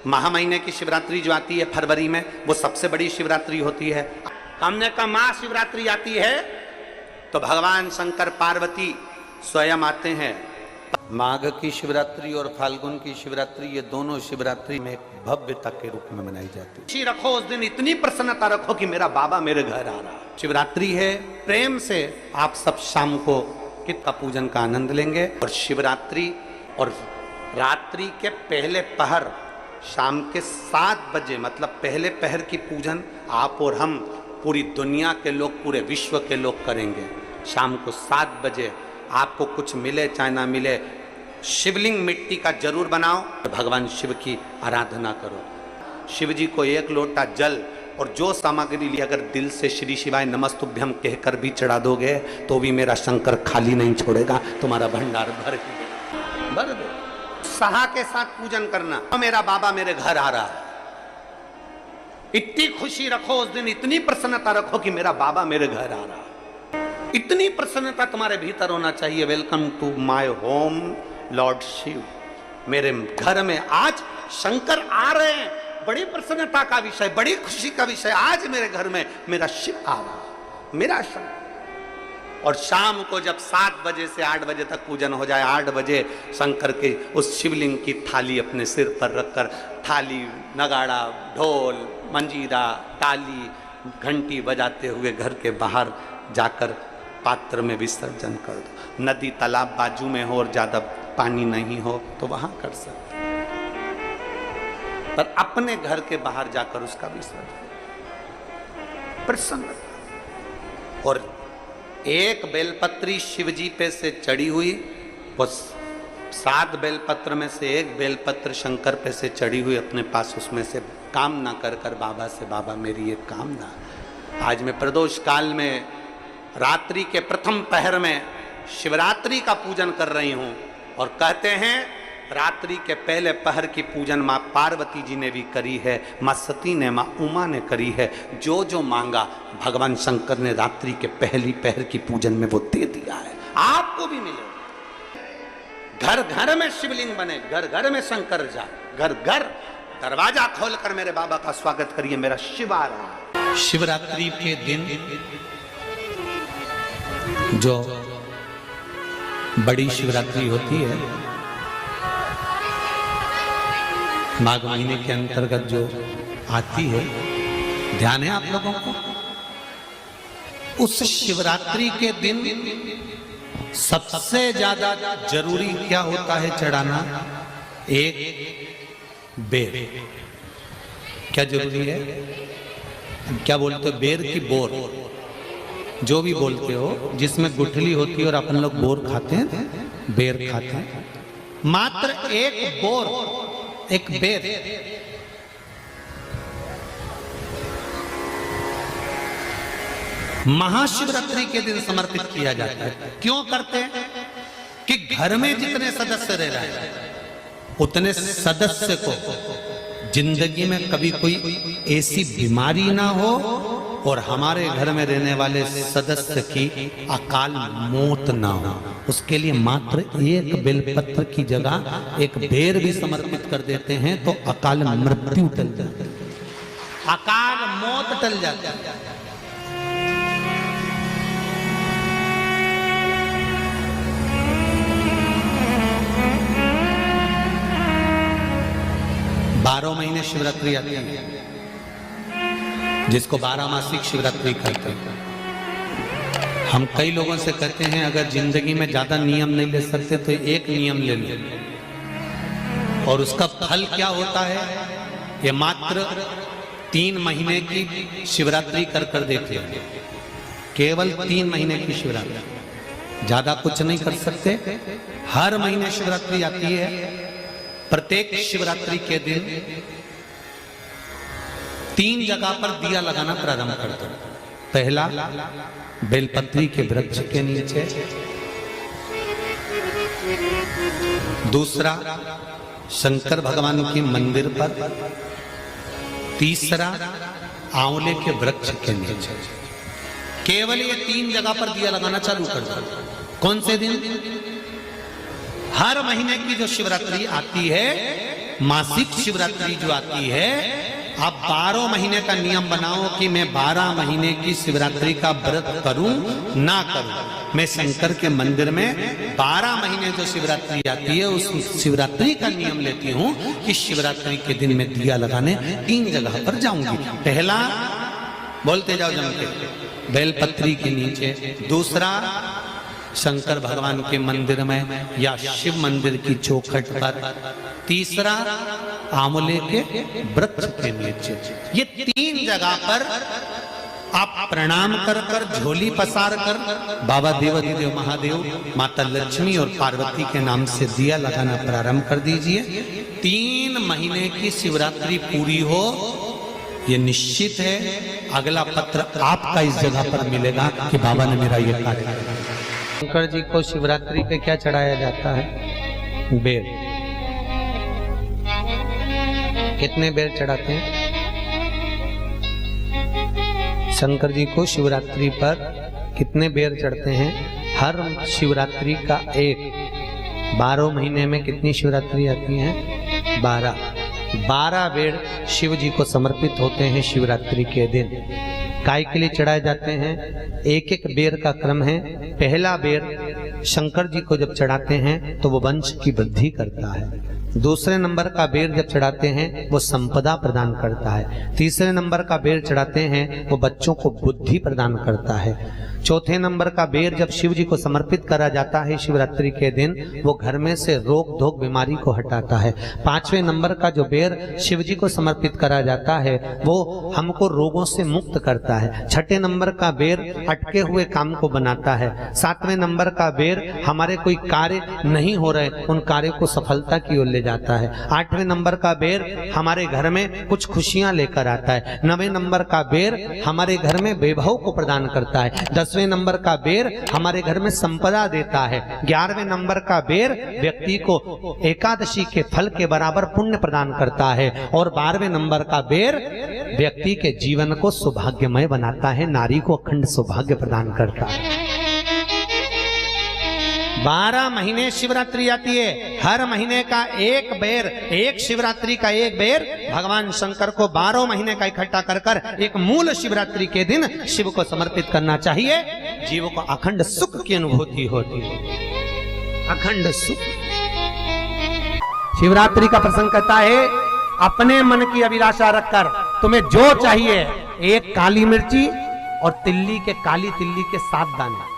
महा महीने की शिवरात्रि जो आती है फरवरी में, वो सबसे बड़ी शिवरात्रि होती है। हमने कहा महाशिवरात्रि आती है तो भगवान शंकर पार्वती स्वयं आते हैं। माघ की शिवरात्रि और फाल्गुन की शिवरात्रि, ये दोनों शिवरात्रि में भव्यता के रूप में मनाई जाती है। खुशी रखो उस दिन, इतनी प्रसन्नता रखो कि मेरा बाबा मेरे घर आ रहा। शिवरात्रि है, प्रेम से आप सब शाम को कित का पूजन का आनंद लेंगे। और शिवरात्रि और रात्रि के पहले पहर शाम के 7 बजे, मतलब पहले पहर की पूजन आप और हम, पूरी दुनिया के लोग, पूरे विश्व के लोग करेंगे। शाम को 7 बजे आपको कुछ मिले चाहे ना मिले, शिवलिंग मिट्टी का जरूर बनाओ, भगवान शिव की आराधना करो। शिव जी को 1 लोटा जल और जो सामग्री ली, अगर दिल से श्री शिवाय नमस्तुभ्यम कहकर भी चढ़ा दोगे तो भी मेरा शंकर खाली नहीं छोड़ेगा, तुम्हारा भंडार भर दे। सहा के साथ पूजन करना, तो मेरा बाबा मेरे घर आ रहा है। इतनी खुशी रखो उस दिन, इतनी प्रसन्नता रखो कि मेरा बाबा मेरे घर आ रहा है। इतनी प्रसन्नता तुम्हारे भीतर होना चाहिए। Welcome to my home lord Shiva, मेरे घर में आज शंकर आ रहे हैं। बड़ी प्रसन्नता का विषय, बड़ी खुशी का विषय, आज मेरे घर में मेरा शिव आ रहा है, मेरा शंकर। और शाम को जब 7 बजे से 8 बजे तक पूजन हो जाए, 8 बजे शंकर के उस शिवलिंग की थाली अपने सिर पर रखकर, थाली, नगाड़ा, ढोल, मंजीरा, ताली, घंटी बजाते हुए घर के बाहर जाकर पात्र में विसर्जन कर दो। नदी तालाब बाजू में हो और ज्यादा पानी नहीं हो तो वहां कर सकते, पर अपने घर के बाहर जाकर उसका विसर्जन प्रसन्न। और एक बेलपत्री शिव जी पे से चढ़ी हुई, वो 7 बेलपत्र में से एक बेलपत्र शंकर पे से चढ़ी हुई अपने पास, उसमें से कामना कर कर बाबा से, बाबा मेरी एक कामना, आज मैं प्रदोष काल में रात्रि के प्रथम पहर में शिवरात्रि का पूजन कर रही हूं। और कहते हैं रात्रि के पहले पहर की पूजन माँ पार्वती जी ने भी करी है, माँ सती ने, माँ उमा ने करी है। जो जो मांगा भगवान शंकर ने रात्रि के पहली पहर की पूजन में वो दे दिया है, आपको भी मिलेगा। घर घर में शिवलिंग बने, घर घर में शंकर जाए, घर घर दरवाजा खोलकर मेरे बाबा का स्वागत करिए, मेरा शिव आ रहा। शिवरात्रि के दिन जो बड़ी शिवरात्रि होती है, माघ महीने के अंतर्गत जो आती है, ध्यान है आप लोगों को? उस शिवरात्रि के दिन सबसे ज्यादा जरूरी क्या होता है चढ़ाना? एक बेर। क्या जरूरी है? क्या बोलते हो? बेर की बोर, जो भी बोलते हो, जिसमें गुठली होती है और अपन लोग बोर खाते हैं, बेर खाते हैं। मात्र एक बोर, एक बेर। महाशिवरात्रि के दिन समर्पित किया जाता है। क्यों करते हैं? कि घर में जितने सदस्य रह रहे हैं उतने सदस्य को जिंदगी में कभी कोई ऐसी बीमारी ना हो और हमारे घर में रहने वाले सदस्य की अकाल मौत ना हो, उसके लिए मात्र एक बेलपत्र की जगह एक बेर भी समर्पित कर देते हैं तो अकाल मृत्यु टल जाती है, अकाल मौत टल जाती है। 12 महीने शिवरात्रि आती है, जिसको 12 मासिक शिवरात्रि कहते हैं। हम कई लोगों से कहते हैं अगर जिंदगी में ज्यादा नियम नहीं ले सकते तो एक नियम ले लो, और उसका फल क्या होता है ये मात्र 3 महीने की शिवरात्रि कर कर देख लीजिए। केवल 3 महीने की शिवरात्रि, ज्यादा कुछ नहीं कर सकते। हर महीने शिवरात्रि आती है। प्रत्येक शिवरात्रि के दिन 3 जगह पर दिया लगाना प्रारंभ कर दो। पहला बेलपत्री के वृक्ष के नीचे, दूसरा शंकर भगवान के मंदिर पर, तीसरा आंवले के वृक्ष के नीचे। केवल ये 3 जगह पर दिया लगाना चालू कर दो। कौन से दिन? हर महीने की जो शिवरात्रि आती है मासिक शिवरात्रि जो आती है, आप 12 महीने का नियम बनाओ कि मैं 12 महीने की शिवरात्रि का व्रत करूं ना करूं। मैं शंकर के मंदिर में 12 महीने जो शिवरात्रि आती है उस शिवरात्रि का नियम लेती हूं कि शिवरात्रि के दिन मैं दिया लगाने 3 जगह पर जाऊंगी। पहला, बोलते जाओ जम के, बेलपत्री के नीचे। दूसरा, शंकर भगवान के मंदिर में या शिव मंदिर की चौखट पर। तीसरा, आंवले के वृक्ष के नीचे। ये 3 जगह पर आप प्रणाम कर कर, झोली पसार कर बाबा देवाधिदेव महादेव, माता लक्ष्मी और पार्वती के नाम से दिया लगाना प्रारंभ कर दीजिए। 3 महीने की शिवरात्रि पूरी हो, ये निश्चित है अगला पत्र आपका इस जगह पर मिलेगा कि बाबा ने मेरा ये कार्य किया। शंकर जी को शिवरात्रि पे क्या चढ़ाया जाता है? बेर। कितने बेर चढ़ाते हैं? शंकर जी को शिवरात्रि पर कितने बेर चढ़ते हैं? हर शिवरात्रि का एक। 12 महीने में कितनी शिवरात्रि आती हैं? 12 बेर शिव जी को समर्पित होते हैं शिवरात्रि के दिन। काय के लिए चढ़ाए जाते हैं? एक एक बेर का क्रम है। पहला बेर शंकर जी को जब चढ़ाते हैं तो वो वंश की वृद्धि करता है। दूसरे नंबर का बेर जब चढ़ाते हैं वो संपदा प्रदान करता है। तीसरे नंबर का बेर चढ़ाते हैं वो बच्चों को बुद्धि प्रदान करता है। चौथे नंबर का बेर जब शिव जी को समर्पित करा जाता है शिवरात्रि के दिन, वो घर में से रोग धोक बीमारी को हटाता है। 5वें नंबर का जो बेर शिव जी को समर्पित करा जाता है वो हमको रोगों से मुक्त करता है। 6ठे नंबर का बेर अटके हुए काम को बनाता है। 7वें नंबर का बेर हमारे कोई कार्य नहीं हो रहे उन कार्यों को सफलता की ओर ले जाता है। 8वें नंबर का बेर हमारे घर में कुछ खुशियां लेकर आता है। 9वें नंबर का बेर हमारे घर में वैभव को प्रदान करता है। 10वें नंबर का बेर हमारे घर में संपदा देता है। 11वें नंबर का बेर व्यक्ति को एकादशी के फल के बराबर पुण्य प्रदान करता है। और 12वें नंबर का बेर व्यक्ति के जीवन को सौभाग्यमय बनाता है, नारी को अखंड सौभाग्य प्रदान करता है। 12 महीने शिवरात्रि आती है। हर महीने का एक बेर, एक शिवरात्रि का एक बेर भगवान शंकर को 12 महीने का इकट्ठा कर कर एक मूल शिवरात्रि के दिन शिव को समर्पित करना चाहिए। जीव को अखंड सुख की अनुभूति होती है, अखंड सुख। शिवरात्रि का प्रसंग कहता है अपने मन की अभिलाषा रखकर तुम्हें जो चाहिए, एक काली मिर्ची और तिल्ली के, काली तिल्ली के 7 दाने।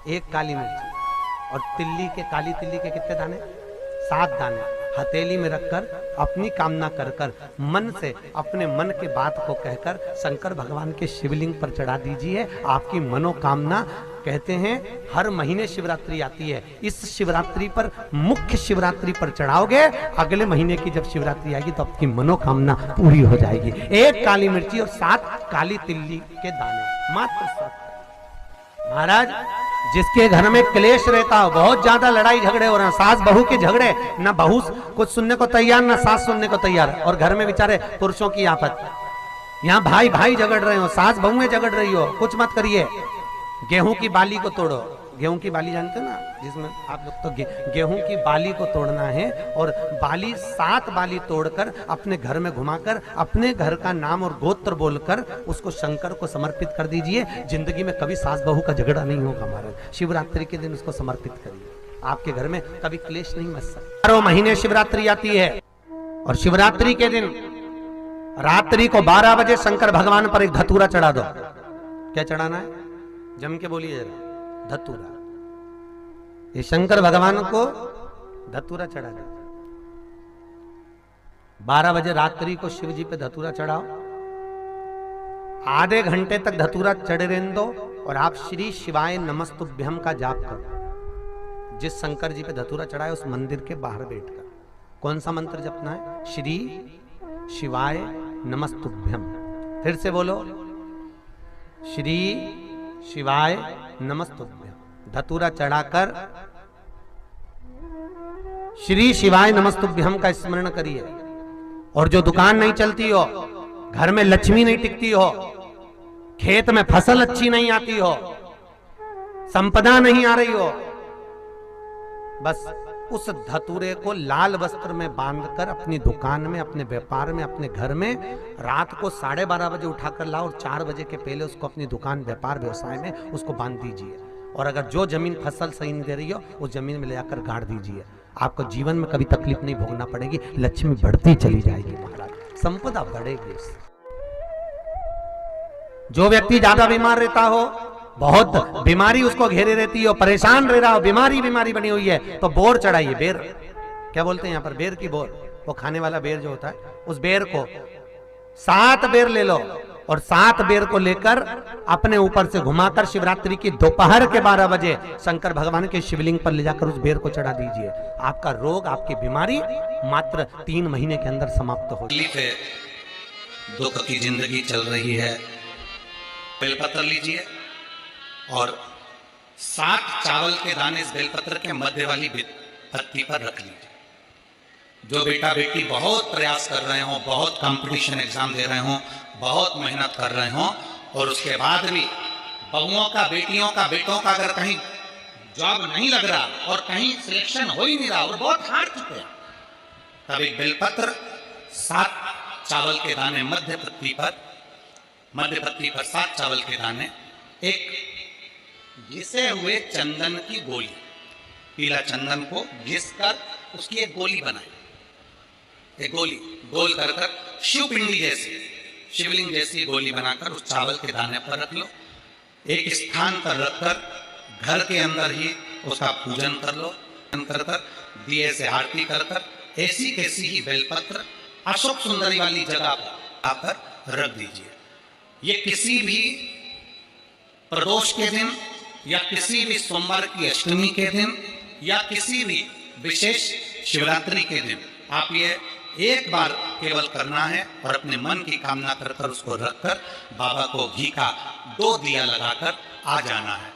एक काली मिर्ची और तिल्ली के, काली तिल्ली के कितने दाने? 7 दाने हथेली में रखकर अपनी कामना कर कर मन से अपने मन के बात को कहकर शंकर भगवान के शिवलिंग पर चढ़ा दीजिए। आपकी मनोकामना, कहते हैं हर महीने शिवरात्रि आती है, इस शिवरात्रि पर, मुख्य शिवरात्रि पर चढ़ाओगे, अगले महीने की जब शिवरात्रि आएगी तो आपकी मनोकामना पूरी हो जाएगी। एक काली मिर्ची और 7 काली तिल्ली के दाने, मात्र 7। महाराज, जिसके घर में क्लेश रहता हो, बहुत ज्यादा लड़ाई झगड़े हो रहे हैं, सास बहू के झगड़े, ना बहू कुछ सुनने को तैयार ना सास सुनने को तैयार, और घर में बेचारे पुरुषों की आफत, यहाँ भाई भाई झगड़ रहे हो, सास बहू में झगड़ रही हो, कुछ मत करिए। गेहूं की बाली को तोड़ो। गेहूं की बाली जानते हो ना, जिसमें आप लोग, तो गेहूं की बाली को तोड़ना है और बाली 7 बाली तोड़कर अपने घर में घुमाकर अपने घर का नाम और गोत्र बोलकर उसको शंकर को समर्पित कर दीजिए। जिंदगी में कभी सास बहू का झगड़ा नहीं होगा। हमारे शिवरात्रि के दिन उसको समर्पित करिए, आपके घर में कभी क्लेश नहीं मच सकता। 12 महीने शिवरात्रि आती है और शिवरात्रि के दिन रात्रि को 12 बजे शंकर भगवान पर एक धतूरा चढ़ा दो। क्या चढ़ाना है? जम के बोलिए जरा। धतूरा। ये शंकर भगवान को धतूरा चढ़ा दो। 12 बजे रात्रि को शिव जी पे धतूरा चढ़ाओ। आधे घंटे तक धतूरा चढ़े रहने दो और आप श्री शिवाय नमस्तुभ्यम का जाप करो। जिस शंकर जी पे धतूरा चढ़ाए उस मंदिर के बाहर बैठकर कौन सा मंत्र जपना है? श्री शिवाय नमस्तुभ्यम। फिर से बोलो, श्री शिवाय नमस्तुभ्यम। धतूरा चढ़ाकर श्री शिवाय नमस्तुभ्यम का स्मरण करिए। और जो दुकान नहीं चलती हो, घर में लक्ष्मी नहीं टिकती हो, खेत में फसल अच्छी नहीं आती हो, संपदा नहीं आ रही हो, बस उस धतूरे को लाल वस्त्र में बांधकर अपनी दुकान में, अपने व्यापार में, अपने घर में रात को 12:30 बजे उठाकर लाओ और 4 बजे के पहले उसको अपनी दुकान, व्यापार, व्यवसाय में उसको बांध दीजिए। और अगर जो जमीन फसल सही नहीं दे रही हो उस जमीन में ले जाकर गाड़ दीजिए। आपको जीवन में कभी तकलीफ नहीं भोगना पड़ेगी, लक्ष्मी बढ़ती चली जाएगी महाराज, संपदा बढ़ेगी। जो व्यक्ति ज्यादा बीमार रहता हो, बहुत बीमारी उसको घेरे रहती हो, परेशान रह रहा हो, बीमारी बनी हुई है, तो बोर चढ़ाइए। बेर क्या बोलते हैं यहाँ पर, बेर की बोर, वो खाने वाला बेर जो होता है, उस बेर को 7 बेर ले लो और 7 बेर को लेकर अपने ऊपर से घुमाकर शिवरात्रि की दोपहर के 12 बजे शंकर भगवान के शिवलिंग पर ले जाकर उस बेर को चढ़ा दीजिए। आपका रोग, आपकी बीमारी मात्र 3 महीने के अंदर समाप्त हो जाएगी। दुख की जिंदगी चल रही है, बेलपत्र लीजिए और 7 चावल के दाने इस बेलपत्र के मध्य वाली पत्ती पर रख लीजिए। जो बेटा बेटी बहुत प्रयास कर रहे हो, बहुत कंपटीशन एग्जाम दे रहे हो, बहुत मेहनत कर रहे हो और उसके बाद भी बहुओं का, बेटियों का, बेटों का अगर कहीं जॉब नहीं लग रहा और कहीं सिलेक्शन हो ही नहीं रहा और बहुत हार चुके हैं, तब एक बेलपत्र 7 चावल के दाने मध्य पत्ती पर 7 चावल के दाने, एक घिसे हुए चंदन की गोली, पीला चंदन को घिस कर उसकी एक गोली बनाए, एक गोली गोल कर शिवपिंडी जैसी, शिवलिंग जैसी गोली बनाकर उस चावल के दाने पर रख लो। एक स्थान पर रखकर घर के अंदर ही उसका पूजन कर लो, कर दिए से आरती कर ऐसी कैसी ही बेलपत्र अशोक सुंदरी वाली जगह पर रख दीजिए। ये किसी भी प्रदोष के दिन या किसी भी सोमवार की अष्टमी के दिन या किसी भी विशेष शिवरात्रि के दिन आप ये एक बार केवल करना है और अपने मन की कामना कर उसको रखकर बाबा को घी का 2 दिया लगाकर आ जाना है।